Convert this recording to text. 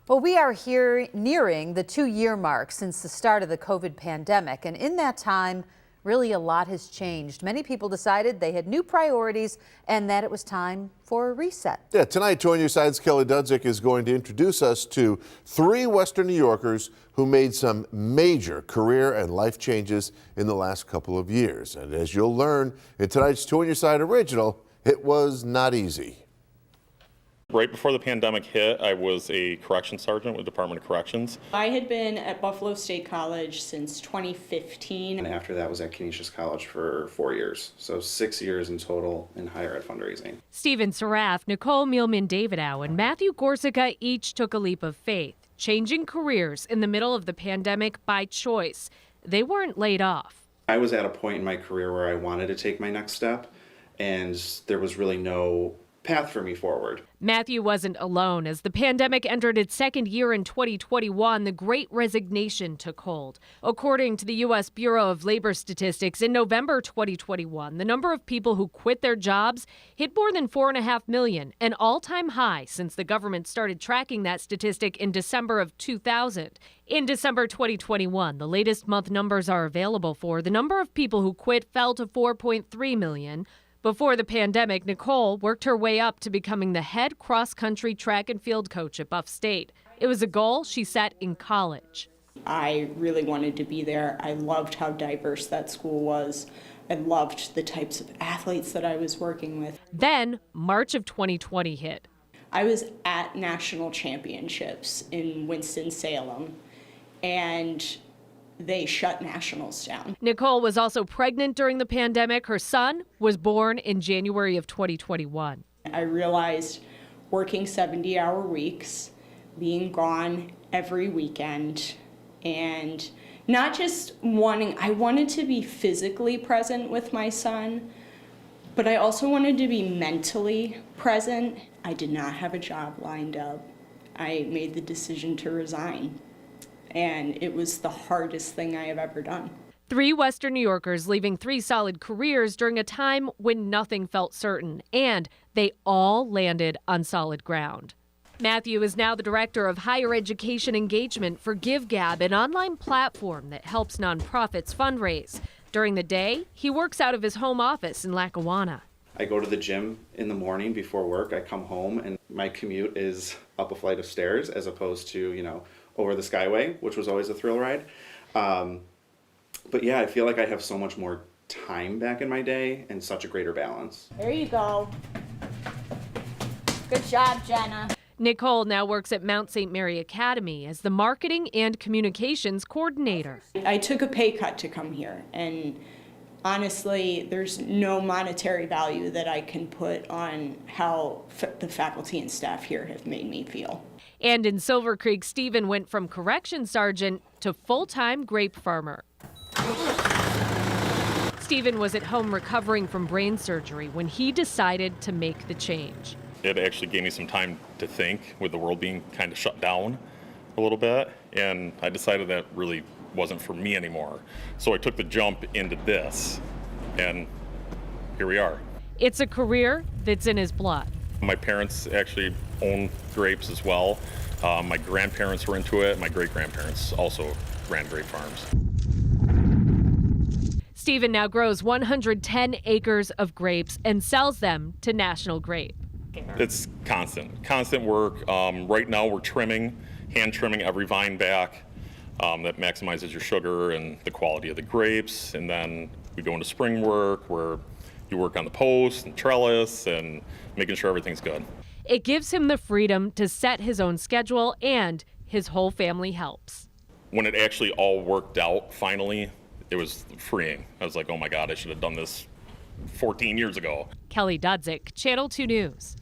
Well, we are here nearing the 2-year mark since the start of the COVID pandemic. And in that time, really a lot has changed. Many people decided they had new priorities and that it was time for a reset. Yeah, tonight, Join Your Side's Kelly Dudzik is going to introduce us to 3 Western New Yorkers who made some major career and life changes in the last couple of years. And as you'll learn in tonight's Join Your Side original, it was not easy. Right before the pandemic hit, I was a corrections sergeant with Department of Corrections. I had been at Buffalo State College since 2015. And after that was at Canisius College for 4 years. So 6 years in total in higher ed fundraising. Stephen Saraf, Nicole Mielman-Davidow, and Matthew Gorsica each took a leap of faith, changing careers in the middle of the pandemic by choice. They weren't laid off. I was at a point in my career where I wanted to take my next step, and there was really no path for me forward. Matthew wasn't alone. As the pandemic entered its second year in 2021, the Great Resignation took hold. According to the U.S. Bureau of Labor Statistics, in November 2021, the number of people who quit their jobs hit more than 4.5 million, an all-time high since the government started tracking that statistic in December of 2000. In December 2021, the latest month numbers are available for. The number of people who quit fell to 4.3 million. Before the pandemic, Nicole worked her way up to becoming the head cross-country track and field coach at Buff State. It was a goal she set in college. I really wanted to be there. I loved how diverse that school was. I loved the types of athletes that I was working with. Then, March of 2020 hit. I was at national championships in Winston-Salem, and they shut nationals down. Nicole was also pregnant during the pandemic. Her son was born in January of 2021. I realized working 70-hour weeks, being gone every weekend, and not just I wanted to be physically present with my son, but I also wanted to be mentally present. I did not have a job lined up. I made the decision to resign. And it was the hardest thing I have ever done. 3 Western New Yorkers leaving 3 solid careers during a time when nothing felt certain, and they all landed on solid ground. Matthew is now the director of higher education engagement for GiveGab, an online platform that helps nonprofits fundraise. During the day, he works out of his home office in Lackawanna. I go to the gym in the morning before work. I come home and my commute is up a flight of stairs as opposed to, over the Skyway, which was always a thrill ride. But yeah, I feel like I have so much more time back in my day and such a greater balance. There you go. Good job, Jenna. Nicole now works at Mount St. Mary Academy as the marketing and communications coordinator. I took a pay cut to come here, and honestly, there's no monetary value that I can put on how the faculty and staff here have made me feel. And in Silver Creek, Stephen went from corrections sergeant to full-time grape farmer. Stephen was at home recovering from brain surgery when he decided to make the change. It actually gave me some time to think, with the world being kind of shut down a little bit, and I decided that really wasn't for me anymore. So I took the jump into this, and here we are. It's a career that's in his blood. My parents actually own grapes as well. My grandparents were into it. My great-grandparents also ran grape farms. Stephen now grows 110 acres of grapes and sells them to National Grape. It's constant work. Right now we're hand trimming every vine back. That maximizes your sugar and the quality of the grapes. And then we go into spring work where you work on the post and trellis and making sure everything's good. It gives him the freedom to set his own schedule, and his whole family helps. When it actually all worked out, finally, it was freeing. I was like, oh my God, I should have done this 14 years ago. Kelly Dudzik, Channel 2 News.